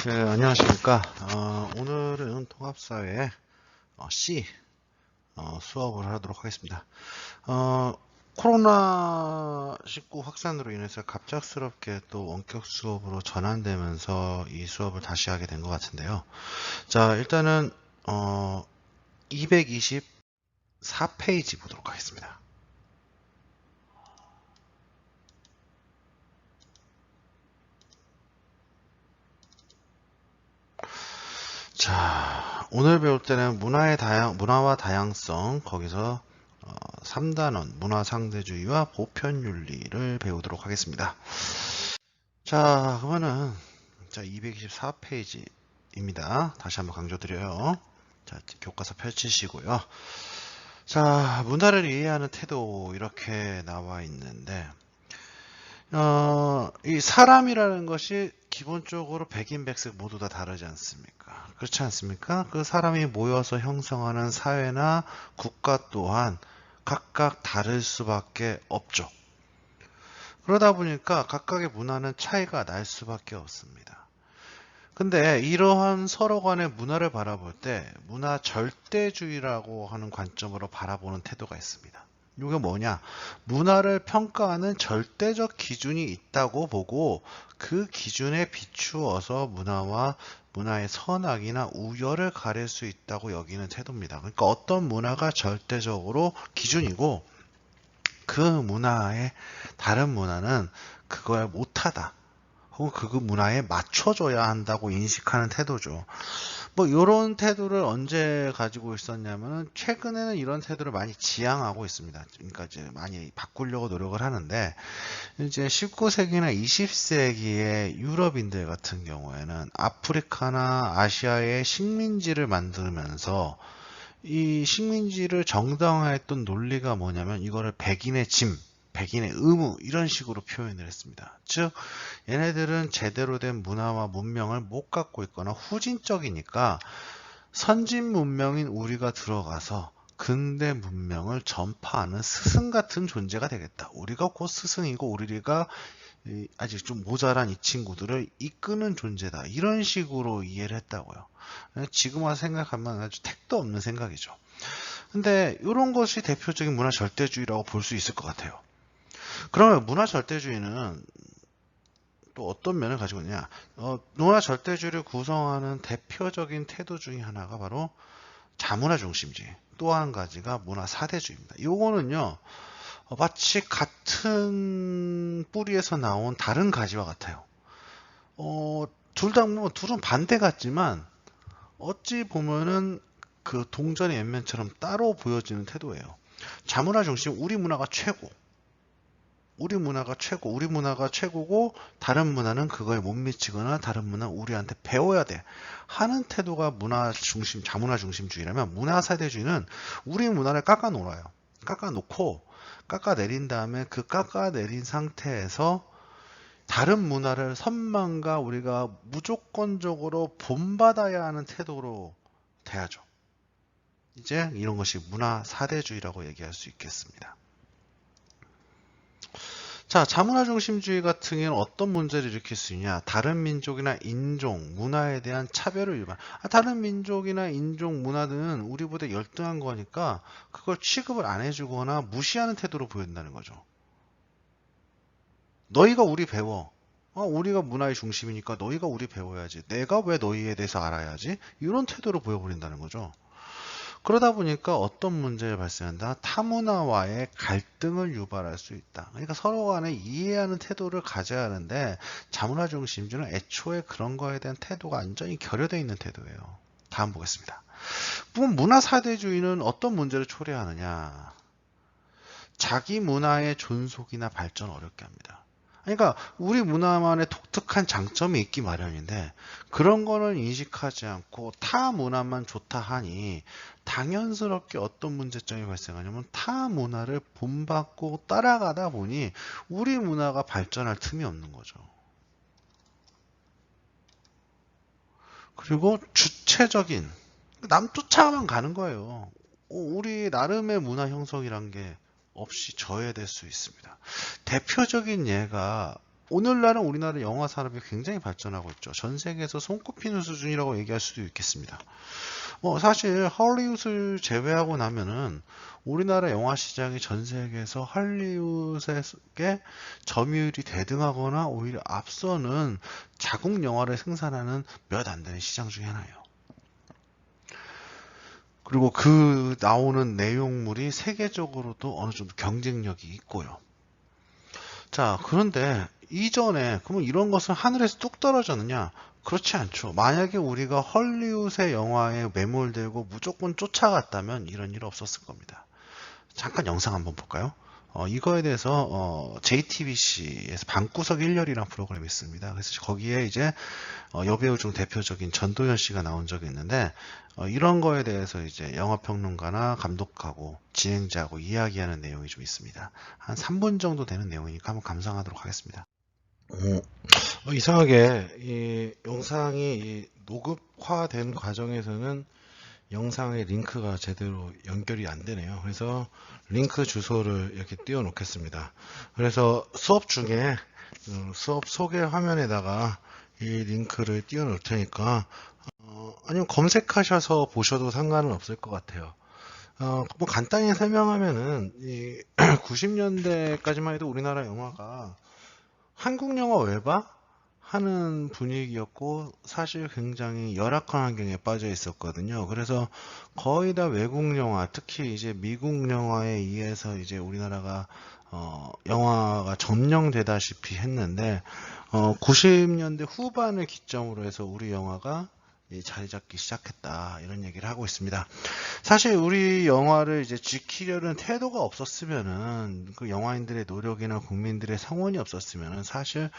네, 안녕하십니까. 오늘은 통합사회 C 수업을 하도록 하겠습니다. 코로나19 확산으로 인해서 갑작스럽게 또 원격 수업으로 전환되면서 이 수업을 다시 하게 된 것 같은데요. 자, 일단은 224페이지 보도록 하겠습니다. 자, 오늘 배울 때는 문화와 다양성, 거기서 3단원, 문화상대주의와 보편윤리를 배우도록 하겠습니다. 자, 그러면은, 자, 224페이지입니다. 다시 한번 강조드려요. 자, 교과서 펼치시고요. 자, 문화를 이해하는 태도, 이렇게 나와 있는데, 이 사람이라는 것이 기본적으로 백인, 백색 모두 다 다르지 않습니까? 그렇지 않습니까? 그 사람이 모여서 형성하는 사회나 국가 또한 각각 다를 수밖에 없죠. 그러다 보니까 각각의 문화는 차이가 날 수밖에 없습니다. 근데 이러한 서로 간의 문화를 바라볼 때 문화 절대주의라고 하는 관점으로 바라보는 태도가 있습니다. 이게 뭐냐? 문화를 평가하는 절대적 기준이 있다고 보고 그 기준에 비추어서 문화의 선악이나 우열을 가릴 수 있다고 여기는 태도입니다. 그러니까 어떤 문화가 절대적으로 기준이고 그 문화의 다른 문화는 그걸 못하다. 혹은 그 문화에 맞춰줘야 한다고 인식하는 태도죠. 뭐 이런 태도를 언제 가지고 있었냐면은 최근에는 이런 태도를 많이 지향하고 있습니다. 그러니까 이제 많이 바꾸려고 노력을 하는데 이제 19세기나 20세기의 유럽인들 같은 경우에는 아프리카나 아시아의 식민지를 만들면서 이 식민지를 정당화했던 논리가 뭐냐면 이거를 백인의 짐, 백인의 의무 이런 식으로 표현을 했습니다. 즉 얘네들은 제대로 된 문화와 문명을 못 갖고 있거나 후진적이니까 선진 문명인 우리가 들어가서 근대 문명을 전파하는 스승 같은 존재가 되겠다. 우리가 곧 스승이고 우리가 아직 좀 모자란 이 친구들을 이끄는 존재다. 이런 식으로 이해를 했다고요. 지금 와서 생각하면 아주 택도 없는 생각이죠. 근데 이런 것이 대표적인 문화 절대주의라고 볼 수 있을 것 같아요. 그러면 문화 절대주의는 또 어떤 면을 가지고 있냐? 문화 절대주의를 구성하는 대표적인 태도 중에 하나가 바로 자문화 중심주의. 또 한 가지가 문화 사대주의입니다. 요거는요, 마치 같은 뿌리에서 나온 다른 가지와 같아요. 둘은 반대 같지만 어찌 보면은 그 동전의 옆면처럼 따로 보여지는 태도예요. 자문화 중심, 우리 문화가 최고. 우리 문화가 최고고 다른 문화는 그거에 못 미치거나 다른 문화는 우리한테 배워야 돼 하는 태도가 자문화 중심주의라면 문화 사대주의는 우리 문화를 깎아놓아요. 깎아놓고 깎아내린 다음에 그 깎아내린 상태에서 다른 문화를 선망과 우리가 무조건적으로 본받아야 하는 태도로 대하죠. 이제 이런 것이 문화 사대주의라고 얘기할 수 있겠습니다. 자, 자문화 중심주의 같은 경우는 어떤 문제를 일으킬 수 있냐? 다른 민족이나 인종, 문화에 대한 차별을 유발. 다른 민족이나 인종, 문화는 우리보다 열등한 거니까 그걸 취급을 안 해주거나 무시하는 태도로 보인다는 거죠. 너희가 우리 배워. 우리가 문화의 중심이니까 너희가 우리 배워야지. 내가 왜 너희에 대해서 알아야지? 이런 태도로 보여버린다는 거죠. 그러다 보니까 어떤 문제가 발생한다? 타문화와의 갈등을 유발할 수 있다. 그러니까 서로 간에 이해하는 태도를 가져야 하는데 자문화 중심주는 애초에 그런 거에 대한 태도가 완전히 결여되어 있는 태도예요. 다음 보겠습니다. 문화 사대주의는 어떤 문제를 초래하느냐? 자기 문화의 존속이나 발전을 어렵게 합니다. 그러니까 우리 문화만의 독특한 장점이 있기 마련인데 그런 거는 인식하지 않고 타 문화만 좋다 하니 당연스럽게 어떤 문제점이 발생하냐면 타 문화를 본받고 따라가다 보니 우리 문화가 발전할 틈이 없는 거죠. 그리고 주체적인 남 쫓아만 가는 거예요. 우리 나름의 문화 형성이란 게 없이 저해될 수 있습니다. 대표적인 예가 오늘날은 우리나라 영화 산업이 굉장히 발전하고 있죠. 전 세계에서 손꼽히는 수준이라고 얘기할 수도 있겠습니다. 사실 할리우드를 제외하고 나면은 우리나라 영화 시장이 전 세계에서 할리우드에 점유율이 대등하거나 오히려 앞서는 자국 영화를 생산하는 몇 안 되는 시장 중에 하나예요. 그리고 그 나오는 내용물이 세계적으로도 어느 정도 경쟁력이 있고요. 자, 그런데 이전에 그러면 이런 것은 하늘에서 뚝 떨어졌느냐? 그렇지 않죠. 만약에 우리가 헐리우드의 영화에 매몰되고 무조건 쫓아갔다면 이런 일 없었을 겁니다. 잠깐 영상 한번 볼까요? 이거에 대해서 JTBC에서 방구석 1열이라는 프로그램이 있습니다. 그래서 거기에 이제 여배우 중 대표적인 전도연 씨가 나온 적이 있는데 이런 거에 대해서 이제 영화평론가나 감독하고 진행자하고 이야기하는 내용이 좀 있습니다. 한 3분 정도 되는 내용이니까 한번 감상하도록 하겠습니다. 이상하게 이 영상이 이 녹음화된 과정에서는 영상의 링크가 제대로 연결이 안 되네요. 그래서 링크 주소를 이렇게 띄워 놓겠습니다. 그래서 수업 중에 수업 소개 화면에다가 이 링크를 띄워 놓을 테니까 아니면 검색하셔서 보셔도 상관은 없을 것 같아요. 뭐 간단히 설명하면은 이 90년대까지만 해도 우리나라 영화가 한국 영화 외바 하는 분위기였고 사실 굉장히 열악한 환경에 빠져 있었거든요. 그래서 거의 다 외국 영화, 특히 이제 미국 영화에 의해서 이제 우리나라가 영화가 점령되다시피 했는데 90년대 후반을 기점으로 해서 우리 영화가 자리 잡기 시작했다 이런 얘기를 하고 있습니다. 사실 우리 영화를 이제 지키려는 태도가 없었으면은 그 영화인들의 노력이나 국민들의 성원이 없었으면은 사실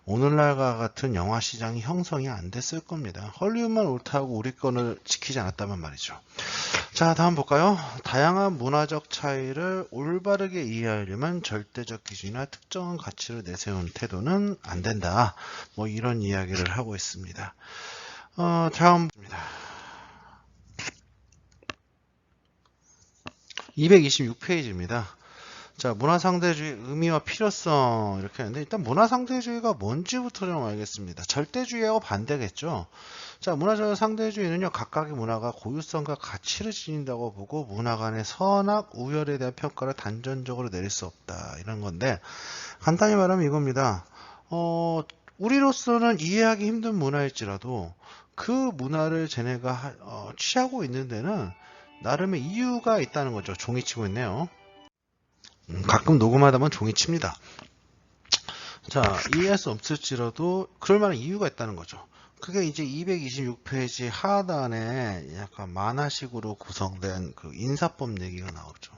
오늘날과 같은 영화 시장이 형성이 안 됐을 겁니다. 헐리우드만 옳다고 우리 거를 지키지 않았다면 말이죠. 자, 다음 볼까요? 다양한 문화적 차이를 올바르게 이해하려면 절대적 기준이나 특정한 가치를 내세우는 태도는 안 된다. 뭐 이런 이야기를 하고 있습니다. 다음입니다. 226페이지입니다. 자, 문화상대주의 의미와 필요성 이렇게 하는데 일단 문화상대주의가 뭔지부터 좀 알겠습니다. 절대주의하고 반대겠죠. 자, 문화적 상대주의는요, 각각의 문화가 고유성과 가치를 지닌다고 보고 문화 간의 선악, 우열에 대한 평가를 단전적으로 내릴 수 없다. 이런 건데 간단히 말하면 이겁니다. 우리로서는 이해하기 힘든 문화일지라도 그 문화를 쟤네가 취하고 있는 데는 나름의 이유가 있다는 거죠. 종이 치고 있네요. 가끔 녹음하다 보면 종이 칩니다. 자, 이해할 수 없을지라도 그럴 만한 이유가 있다는 거죠. 그게 이제 226페이지 하단에 약간 만화식으로 구성된 그 인사법 얘기가 나오죠.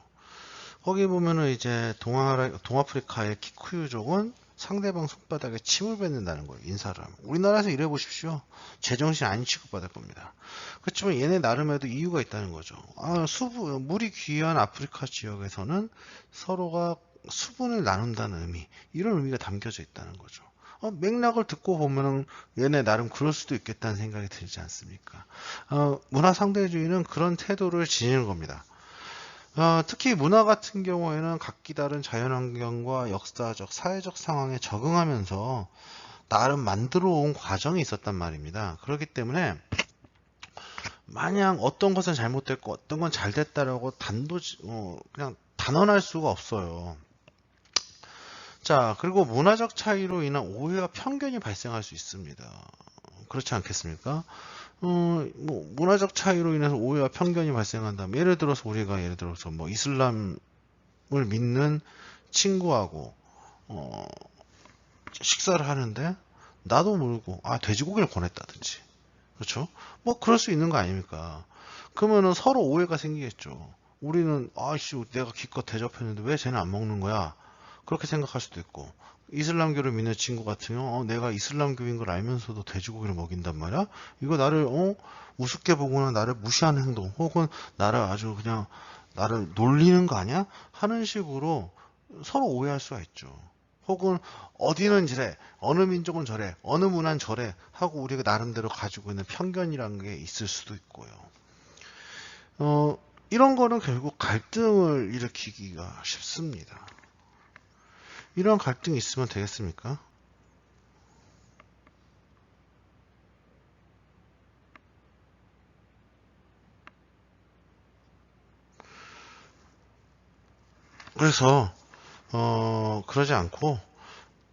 거기 보면은 이제 동아프리카의 키쿠유족은 상대방 손바닥에 침을 뱉는다는 거예요. 인사를 하면. 우리나라에서 이래 보십시오. 제정신 안 취급받을 겁니다. 그렇지만 얘네 나름에도 이유가 있다는 거죠. 물이 귀한 아프리카 지역에서는 서로가 수분을 나눈다는 의미, 이런 의미가 담겨져 있다는 거죠. 맥락을 듣고 보면은 얘네 나름 그럴 수도 있겠다는 생각이 들지 않습니까? 문화상대주의는 그런 태도를 지니는 겁니다. 특히 문화 같은 경우에는 각기 다른 자연환경과 역사적, 사회적 상황에 적응하면서 나름 만들어 온 과정이 있었단 말입니다. 그렇기 때문에 마냥 어떤 것은 잘못됐고 어떤 건 잘됐다라고 그냥 단언할 수가 없어요. 자, 그리고 문화적 차이로 인한 오해와 편견이 발생할 수 있습니다. 그렇지 않겠습니까? 뭐 문화적 차이로 인해서 오해와 편견이 발생한다면 예를 들어서 뭐 이슬람을 믿는 친구하고 식사를 하는데 나도 모르고 돼지고기를 권했다든지, 그렇죠? 뭐 그럴 수 있는 거 아닙니까? 그러면은 서로 오해가 생기겠죠. 우리는 내가 기껏 대접했는데 왜 쟤는 안 먹는 거야? 그렇게 생각할 수도 있고, 이슬람교를 믿는 친구 같은 경우 내가 이슬람교인 걸 알면서도 돼지고기를 먹인단 말이야? 이거 나를 우습게 보거나 나를 무시하는 행동, 혹은 나를 아주 그냥 나를 놀리는 거 아니야? 하는 식으로 서로 오해할 수가 있죠. 혹은 어디는 저래, 어느 민족은 저래, 어느 문화는 저래 하고 우리가 나름대로 가지고 있는 편견이라는 게 있을 수도 있고요. 이런 거는 결국 갈등을 일으키기가 쉽습니다. 이런 갈등이 있으면 되겠습니까? 그래서 그러지 않고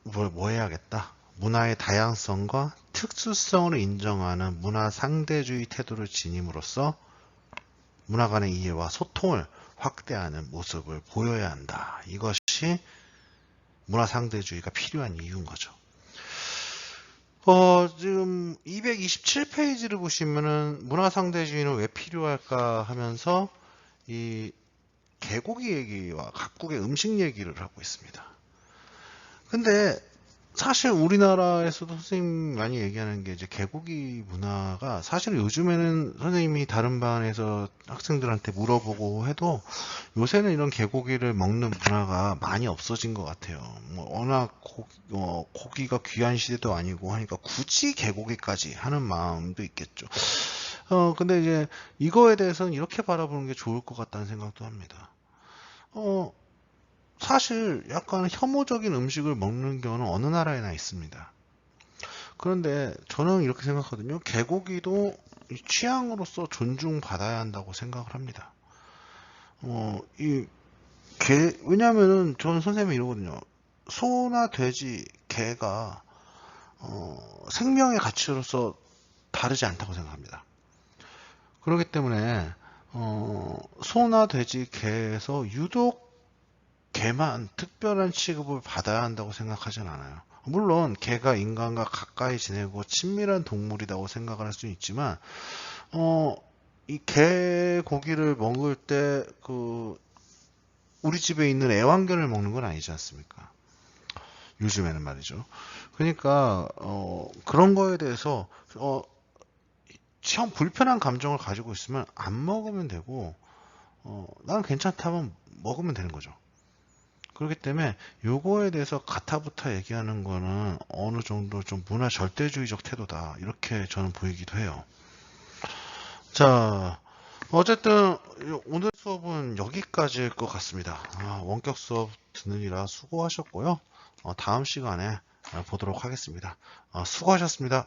뭐 해야겠다. 문화의 다양성과 특수성을 인정하는 문화 상대주의 태도를 지님으로써 문화 간의 이해와 소통을 확대하는 모습을 보여야 한다. 이것이 문화 상대주의가 필요한 이유인 거죠. 지금 227페이지를 보시면은 문화 상대주의는 왜 필요할까 하면서 이 개고기 얘기와 각국의 음식 얘기를 하고 있습니다. 근데 사실 우리나라에서도 선생님이 많이 얘기하는 게 이제 개고기 문화가 사실 요즘에는 선생님이 다른 반에서 학생들한테 물어보고 해도 요새는 이런 개고기를 먹는 문화가 많이 없어진 것 같아요. 뭐 워낙 고기가 귀한 시대도 아니고 하니까 굳이 개고기까지 하는 마음도 있겠죠. 근데 이제 이거에 대해서는 이렇게 바라보는 게 좋을 것 같다는 생각도 합니다. 사실 약간 혐오적인 음식을 먹는 경우는 어느 나라에나 있습니다. 그런데 저는 이렇게 생각하거든요. 개고기도 취향으로서 존중받아야 한다고 생각을 합니다. 왜냐면은 저는 선생님이 이러거든요. 소나 돼지, 개가 생명의 가치로서 다르지 않다고 생각합니다. 그렇기 때문에 소나 돼지, 개에서 유독 개만 특별한 취급을 받아야 한다고 생각하진 않아요. 물론 개가 인간과 가까이 지내고 친밀한 동물이라고 생각을 할 수 있지만 이 개 고기를 먹을 때 우리 집에 있는 애완견을 먹는 건 아니지 않습니까? 요즘에는 말이죠. 그러니까 그런 거에 대해서 참 불편한 감정을 가지고 있으면 안 먹으면 되고 난 괜찮다면 먹으면 되는 거죠. 그렇기 때문에 요거에 대해서 가타부타 얘기하는 거는 어느 정도 좀 문화 절대주의적 태도다. 이렇게 저는 보이기도 해요. 자, 어쨌든 오늘 수업은 여기까지일 것 같습니다. 원격 수업 듣느니라 수고하셨고요. 다음 시간에 보도록 하겠습니다. 수고하셨습니다.